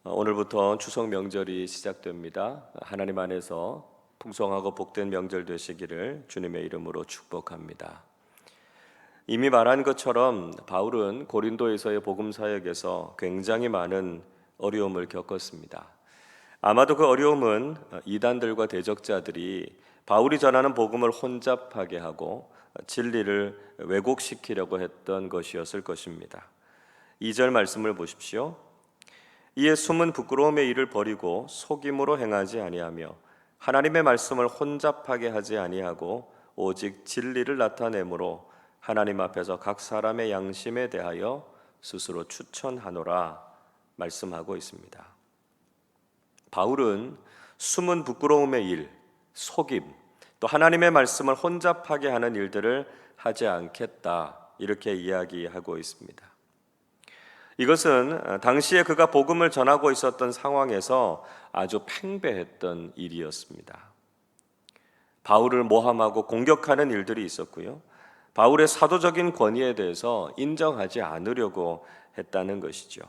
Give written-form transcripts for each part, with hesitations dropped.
오늘부터 추석 명절이 시작됩니다. 하나님 안에서 풍성하고 복된 명절 되시기를 주님의 이름으로 축복합니다. 이미 말한 것처럼 바울은 고린도에서의 복음 사역에서 굉장히 많은 어려움을 겪었습니다. 아마도 그 어려움은 이단들과 대적자들이 바울이 전하는 복음을 혼잡하게 하고 진리를 왜곡시키려고 했던 것이었을 것입니다. 2절 말씀을 보십시오. 이에 숨은 부끄러움의 일을 버리고 속임으로 행하지 아니하며 하나님의 말씀을 혼잡하게 하지 아니하고 오직 진리를 나타내므로 하나님 앞에서 각 사람의 양심에 대하여 스스로 추천하노라 말씀하고 있습니다. 바울은 숨은 부끄러움의 일, 속임, 또 하나님의 말씀을 혼잡하게 하는 일들을 하지 않겠다 이렇게 이야기하고 있습니다. 이것은 당시에 그가 복음을 전하고 있었던 상황에서 아주 팽배했던 일이었습니다. 바울을 모함하고 공격하는 일들이 있었고요. 바울의 사도적인 권위에 대해서 인정하지 않으려고 했다는 것이죠.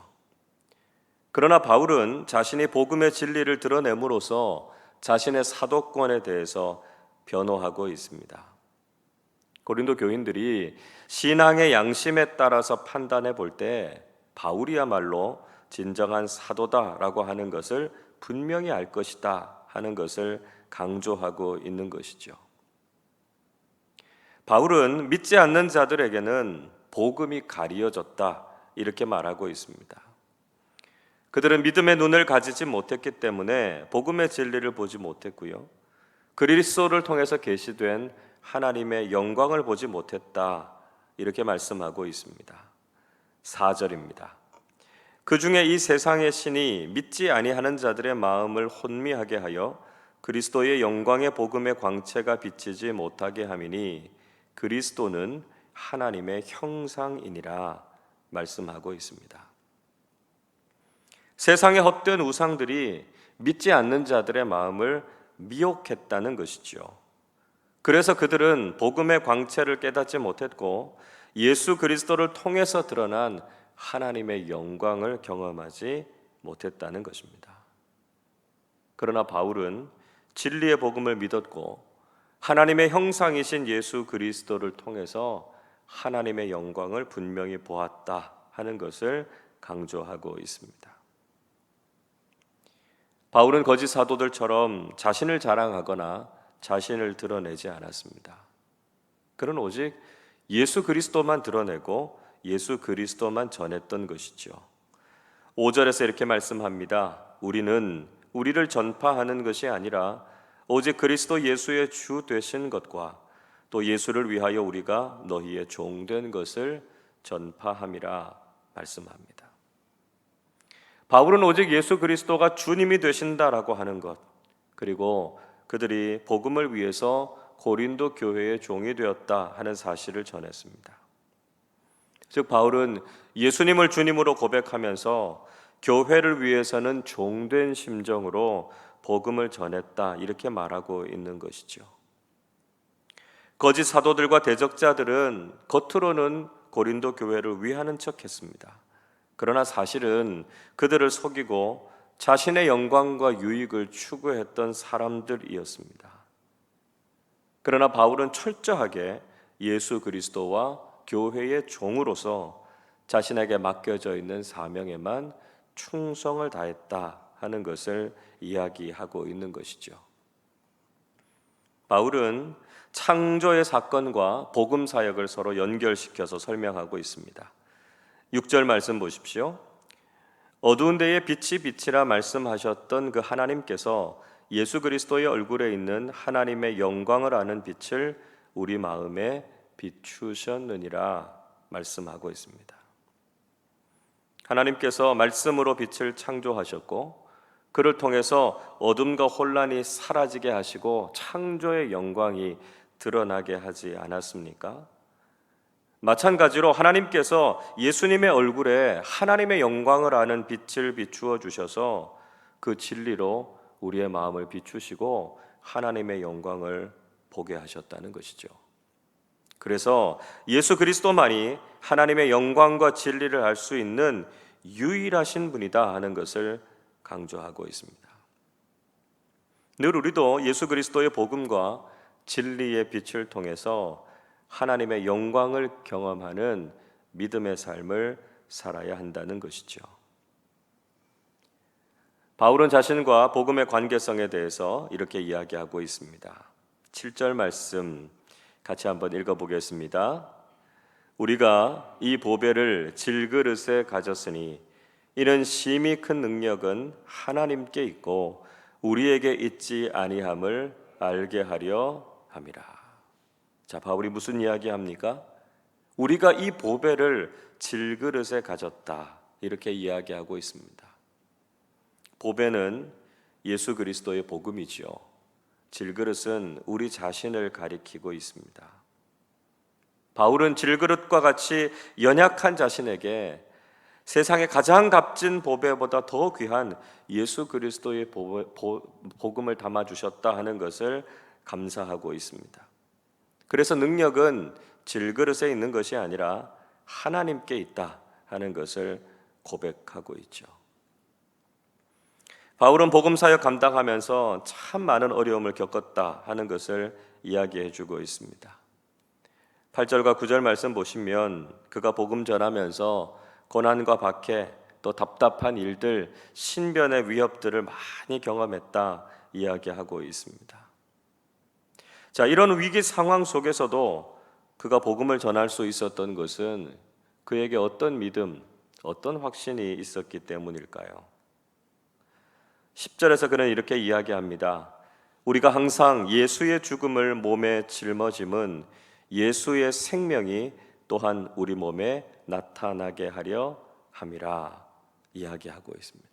그러나 바울은 자신이 복음의 진리를 드러냄으로써 자신의 사도권에 대해서 변호하고 있습니다. 고린도 교인들이 신앙의 양심에 따라서 판단해 볼 때 바울이야말로 진정한 사도다라고 하는 것을 분명히 알 것이다 하는 것을 강조하고 있는 것이죠. 바울은 믿지 않는 자들에게는 복음이 가리어졌다 이렇게 말하고 있습니다. 그들은 믿음의 눈을 가지지 못했기 때문에 복음의 진리를 보지 못했고요. 그리스도를 통해서 계시된 하나님의 영광을 보지 못했다 이렇게 말씀하고 있습니다. 4절입니다. 그 중에 이 세상의 신이 믿지 아니하는 자들의 마음을 혼미하게 하여 그리스도의 영광의 복음의 광채가 비치지 못하게 함이니 그리스도는 하나님의 형상이니라 말씀하고 있습니다. 세상의 헛된 우상들이 믿지 않는 자들의 마음을 미혹했다는 것이죠. 그래서 그들은 복음의 광채를 깨닫지 못했고 예수 그리스도를 통해서 드러난 하나님의 영광을 경험하지 못했다는 것입니다. 그러나 바울은 진리의 복음을 믿었고 하나님의 형상이신 예수 그리스도를 통해서 하나님의 영광을 분명히 보았다 하는 것을 강조하고 있습니다. 바울은 거짓 사도들처럼 자신을 자랑하거나 자신을 드러내지 않았습니다. 그는 오직 예수 그리스도만 드러내고 예수 그리스도만 전했던 것이죠. 5절에서 이렇게 말씀합니다. 우리는 우리를 전파하는 것이 아니라 오직 그리스도 예수의 주 되신 것과 또 예수를 위하여 우리가 너희의 종된 것을 전파함이라 말씀합니다. 바울은 오직 예수 그리스도가 주님이 되신다라고 하는 것, 그리고 그들이 복음을 위해서 고린도 교회의 종이 되었다 하는 사실을 전했습니다. 즉 바울은 예수님을 주님으로 고백하면서 교회를 위해서는 종된 심정으로 복음을 전했다 이렇게 말하고 있는 것이죠. 거짓 사도들과 대적자들은 겉으로는 고린도 교회를 위하는 척했습니다. 그러나 사실은 그들을 속이고 자신의 영광과 유익을 추구했던 사람들이었습니다. 그러나 바울은 철저하게 예수 그리스도와 교회의 종으로서 자신에게 맡겨져 있는 사명에만 충성을 다했다 하는 것을 이야기하고 있는 것이죠. 바울은 창조의 사건과 복음 사역을 서로 연결시켜서 설명하고 있습니다. 6절 말씀 보십시오. 어두운 데에 빛이 빛이라 말씀하셨던 그 하나님께서 예수 그리스도의 얼굴에 있는 하나님의 영광을 아는 빛을 우리 마음에 비추셨느니라 말씀하고 있습니다. 하나님께서 말씀으로 빛을 창조하셨고 그를 통해서 어둠과 혼란이 사라지게 하시고 창조의 영광이 드러나게 하지 않았습니까? 마찬가지로 하나님께서 예수님의 얼굴에 하나님의 영광을 아는 빛을 비추어 주셔서 그 진리로 우리의 마음을 비추시고 하나님의 영광을 보게 하셨다는 것이죠. 그래서 예수 그리스도만이 하나님의 영광과 진리를 알 수 있는 유일하신 분이다 하는 것을 강조하고 있습니다. 늘 우리도 예수 그리스도의 복음과 진리의 빛을 통해서 하나님의 영광을 경험하는 믿음의 삶을 살아야 한다는 것이죠. 바울은 자신과 복음의 관계성에 대해서 이렇게 이야기하고 있습니다. 7절 말씀 같이 한번 읽어보겠습니다. 우리가 이 보배를 질그릇에 가졌으니 이는 심히 큰 능력은 하나님께 있고 우리에게 있지 아니함을 알게 하려 함이라. 자, 바울이 무슨 이야기합니까? 우리가 이 보배를 질그릇에 가졌다, 이렇게 이야기하고 있습니다. 보배는 예수 그리스도의 복음이지요. 질그릇은 우리 자신을 가리키고 있습니다. 바울은 질그릇과 같이 연약한 자신에게 세상의 가장 값진 보배보다 더 귀한 예수 그리스도의 복음을 담아주셨다 하는 것을 감사하고 있습니다. 그래서 능력은 질그릇에 있는 것이 아니라 하나님께 있다 하는 것을 고백하고 있죠. 바울은 복음 사역 감당하면서 참 많은 어려움을 겪었다 하는 것을 이야기해 주고 있습니다. 8절과 9절 말씀 보시면 그가 복음 전하면서 고난과 박해, 또 답답한 일들, 신변의 위협들을 많이 경험했다 이야기하고 있습니다. 자, 이런 위기 상황 속에서도 그가 복음을 전할 수 있었던 것은 그에게 어떤 믿음, 어떤 확신이 있었기 때문일까요? 10절에서 그는 이렇게 이야기합니다. 우리가 항상 예수의 죽음을 몸에 짊어짐은 예수의 생명이 또한 우리 몸에 나타나게 하려 함이라 이야기하고 있습니다.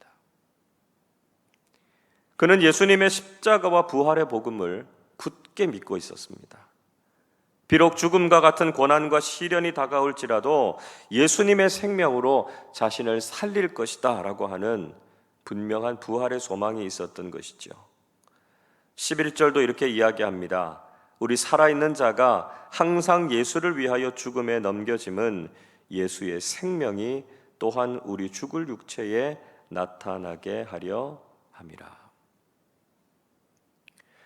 그는 예수님의 십자가와 부활의 복음을 굳게 믿고 있었습니다. 비록 죽음과 같은 고난과 시련이 다가올지라도 예수님의 생명으로 자신을 살릴 것이다 라고 하는 분명한 부활의 소망이 있었던 것이죠. 11절도 이렇게 이야기합니다. 우리 살아있는 자가 항상 예수를 위하여 죽음에 넘겨짐은 예수의 생명이 또한 우리 죽을 육체에 나타나게 하려 함이라.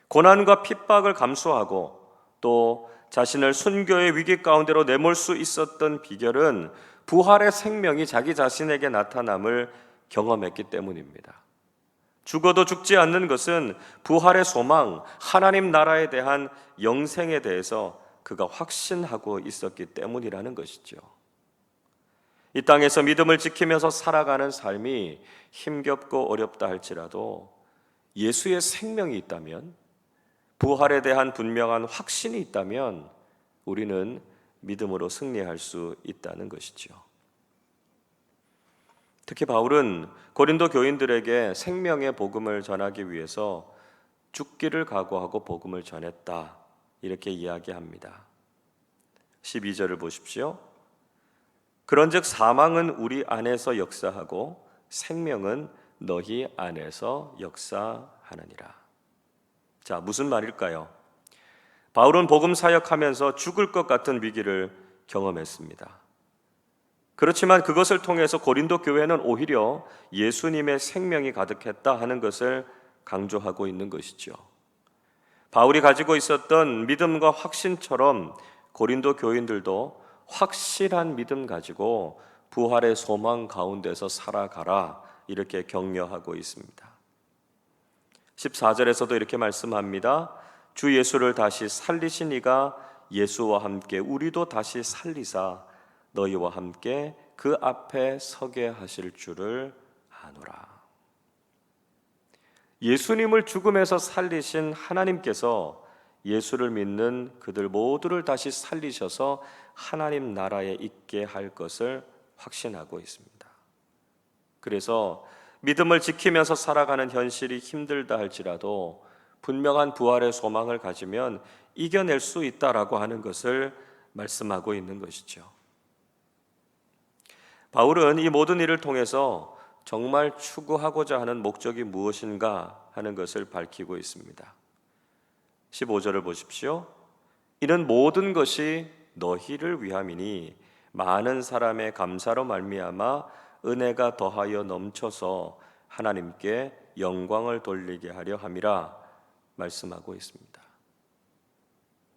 고난과 핍박을 감수하고 또 자신을 순교의 위기 가운데로 내몰 수 있었던 비결은 부활의 생명이 자기 자신에게 나타남을 경험했기 때문입니다. 죽어도 죽지 않는 것은 부활의 소망, 하나님 나라에 대한 영생에 대해서 그가 확신하고 있었기 때문이라는 것이죠. 이 땅에서 믿음을 지키면서 살아가는 삶이 힘겹고 어렵다 할지라도 예수의 생명이 있다면, 부활에 대한 분명한 확신이 있다면 우리는 믿음으로 승리할 수 있다는 것이죠. 특히 바울은 고린도 교인들에게 생명의 복음을 전하기 위해서 죽기를 각오하고 복음을 전했다 이렇게 이야기합니다. 12절을 보십시오. 그런즉 사망은 우리 안에서 역사하고 생명은 너희 안에서 역사하느니라. 자, 무슨 말일까요? 바울은 복음 사역하면서 죽을 것 같은 위기를 경험했습니다. 그렇지만 그것을 통해서 고린도 교회는 오히려 예수님의 생명이 가득했다 하는 것을 강조하고 있는 것이죠. 바울이 가지고 있었던 믿음과 확신처럼 고린도 교인들도 확실한 믿음 가지고 부활의 소망 가운데서 살아가라 이렇게 격려하고 있습니다. 14절에서도 이렇게 말씀합니다. 주 예수를 다시 살리신 이가 예수와 함께 우리도 다시 살리사 너희와 함께 그 앞에 서게 하실 줄을 아노라. 예수님을 죽음에서 살리신 하나님께서 예수를 믿는 그들 모두를 다시 살리셔서 하나님 나라에 있게 할 것을 확신하고 있습니다. 그래서 믿음을 지키면서 살아가는 현실이 힘들다 할지라도 분명한 부활의 소망을 가지면 이겨낼 수 있다라고 하는 것을 말씀하고 있는 것이죠. 바울은 이 모든 일을 통해서 정말 추구하고자 하는 목적이 무엇인가 하는 것을 밝히고 있습니다. 15절을 보십시오. 이는 모든 것이 너희를 위함이니 많은 사람의 감사로 말미암아 은혜가 더하여 넘쳐서 하나님께 영광을 돌리게 하려 함이라 말씀하고 있습니다.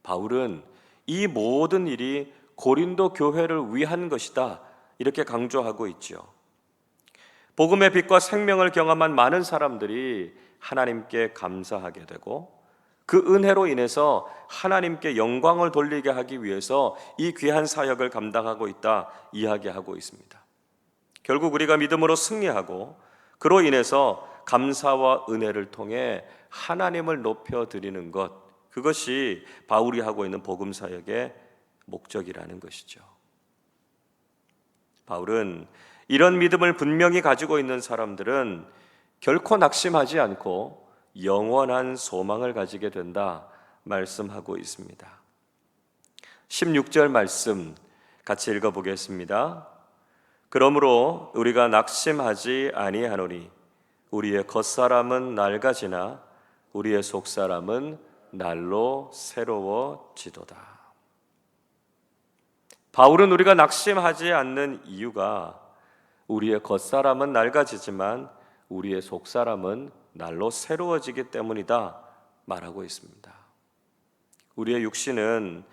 바울은 이 모든 일이 고린도 교회를 위한 것이다 이렇게 강조하고 있죠. 복음의 빛과 생명을 경험한 많은 사람들이 하나님께 감사하게 되고 그 은혜로 인해서 하나님께 영광을 돌리게 하기 위해서 이 귀한 사역을 감당하고 있다 이야기하고 있습니다. 결국 우리가 믿음으로 승리하고 그로 인해서 감사와 은혜를 통해 하나님을 높여드리는 것, 그것이 바울이 하고 있는 복음 사역의 목적이라는 것이죠. 바울은 이런 믿음을 분명히 가지고 있는 사람들은 결코 낙심하지 않고 영원한 소망을 가지게 된다 말씀하고 있습니다. 16절 말씀 같이 읽어보겠습니다. 그러므로 우리가 낙심하지 아니하노니 우리의 겉사람은 낡아지나 우리의 속사람은 날로 새로워지도다. 바울은 우리가 낙심하지 않는 이유가 우리의 겉사람은 낡아지지만 우리의 속사람은 날로 새로워지기 때문이다 말하고 있습니다. 우리의 육신은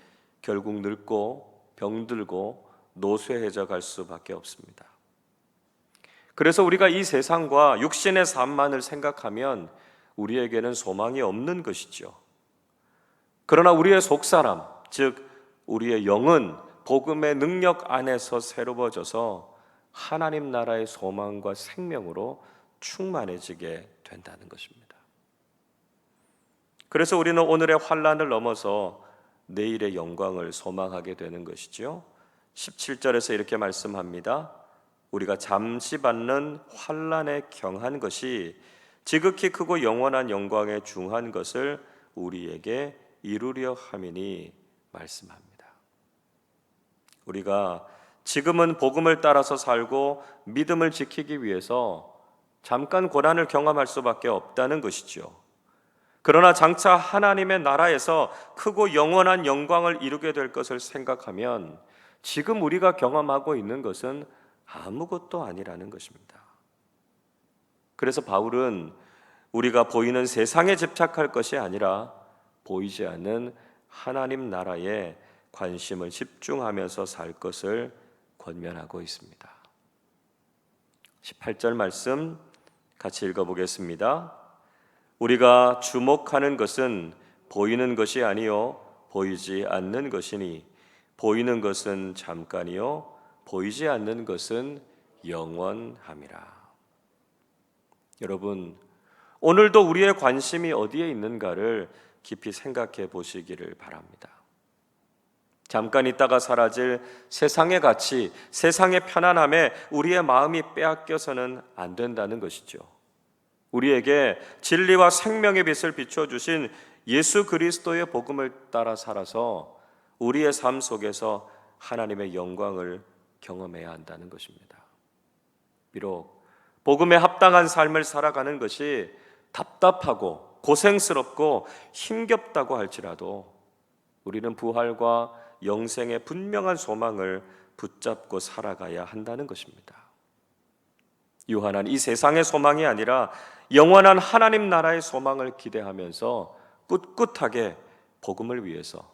결국 늙고 병들고 노쇠해져 갈 수밖에 없습니다. 그래서 우리가 이 세상과 육신의 삶만을 생각하면 우리에게는 소망이 없는 것이죠. 그러나 우리의 속사람, 즉 우리의 영은 복음의 능력 안에서 새로워져서 하나님 나라의 소망과 생명으로 충만해지게 된다는 것입니다. 그래서 우리는 오늘의 환난을 넘어서 내일의 영광을 소망하게 되는 것이죠. 17절에서 이렇게 말씀합니다. 우리가 잠시 받는 환난에 경한 것이 지극히 크고 영원한 영광에 중한 것을 우리에게 이루려 함이니 말씀합니다. 우리가 지금은 복음을 따라서 살고 믿음을 지키기 위해서 잠깐 고난을 경험할 수밖에 없다는 것이죠. 그러나 장차 하나님의 나라에서 크고 영원한 영광을 이루게 될 것을 생각하면 지금 우리가 경험하고 있는 것은 아무것도 아니라는 것입니다. 그래서 바울은 우리가 보이는 세상에 집착할 것이 아니라 보이지 않는 하나님 나라에 관심을 집중하면서 살 것을 권면하고 있습니다. 18절 말씀 같이 읽어보겠습니다. 우리가 주목하는 것은 보이는 것이 아니요 보이지 않는 것이니 보이는 것은 잠깐이요 보이지 않는 것은 영원함이라. 여러분, 오늘도 우리의 관심이 어디에 있는가를 깊이 생각해 보시기를 바랍니다. 잠깐 있다가 사라질 세상의 가치, 세상의 편안함에 우리의 마음이 빼앗겨서는 안 된다는 것이죠. 우리에게 진리와 생명의 빛을 비춰주신 예수 그리스도의 복음을 따라 살아서 우리의 삶 속에서 하나님의 영광을 경험해야 한다는 것입니다. 비록 복음에 합당한 삶을 살아가는 것이 답답하고 고생스럽고 힘겹다고 할지라도 우리는 부활과 영생의 분명한 소망을 붙잡고 살아가야 한다는 것입니다. 유한한 이 세상의 소망이 아니라 영원한 하나님 나라의 소망을 기대하면서 꿋꿋하게 복음을 위해서,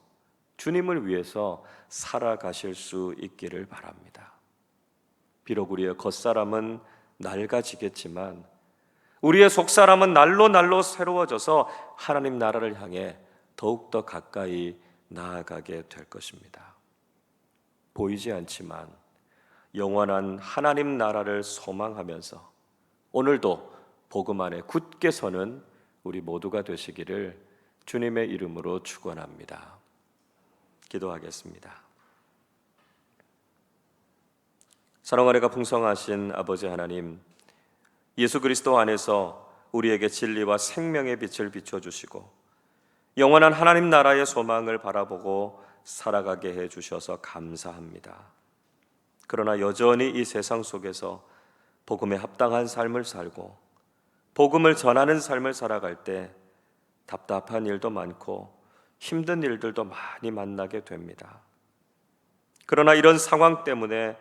주님을 위해서 살아가실 수 있기를 바랍니다. 비록 우리의 겉사람은 낡아지겠지만 우리의 속사람은 날로 새로워져서 하나님 나라를 향해 더욱더 가까이 나아가게 될 것입니다. 보이지 않지만 영원한 하나님 나라를 소망하면서 오늘도 복음 안에 굳게 서는 우리 모두가 되시기를 주님의 이름으로 축원합니다. 기도하겠습니다. 사랑 은혜가 풍성하신 아버지 하나님, 예수 그리스도 안에서 우리에게 진리와 생명의 빛을 비춰주시고 영원한 하나님 나라의 소망을 바라보고 살아가게 해주셔서 감사합니다. 그러나 여전히 이 세상 속에서 복음에 합당한 삶을 살고 복음을 전하는 삶을 살아갈 때 답답한 일도 많고 힘든 일들도 많이 만나게 됩니다. 그러나 이런 상황 때문에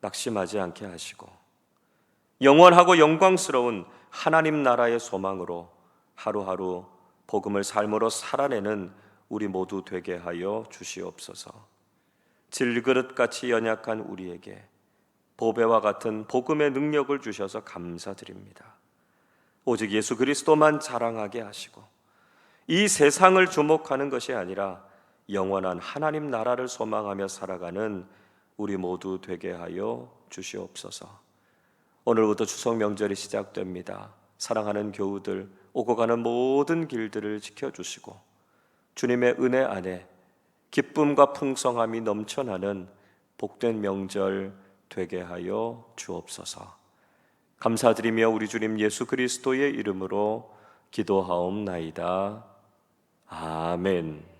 낙심하지 않게 하시고 영원하고 영광스러운 하나님 나라의 소망으로 하루하루 복음을 삶으로 살아내는 우리 모두 되게 하여 주시옵소서. 질그릇같이 연약한 우리에게 보배와 같은 복음의 능력을 주셔서 감사드립니다. 오직 예수 그리스도만 자랑하게 하시고 이 세상을 주목하는 것이 아니라 영원한 하나님 나라를 소망하며 살아가는 우리 모두 되게 하여 주시옵소서. 오늘부터 추석 명절이 시작됩니다. 사랑하는 교우들, 오고 가는 모든 길들을 지켜주시고 주님의 은혜 안에 기쁨과 풍성함이 넘쳐나는 복된 명절 되게 하여 주옵소서. 감사드리며 우리 주님 예수 그리스도의 이름으로 기도하옵나이다. 아멘.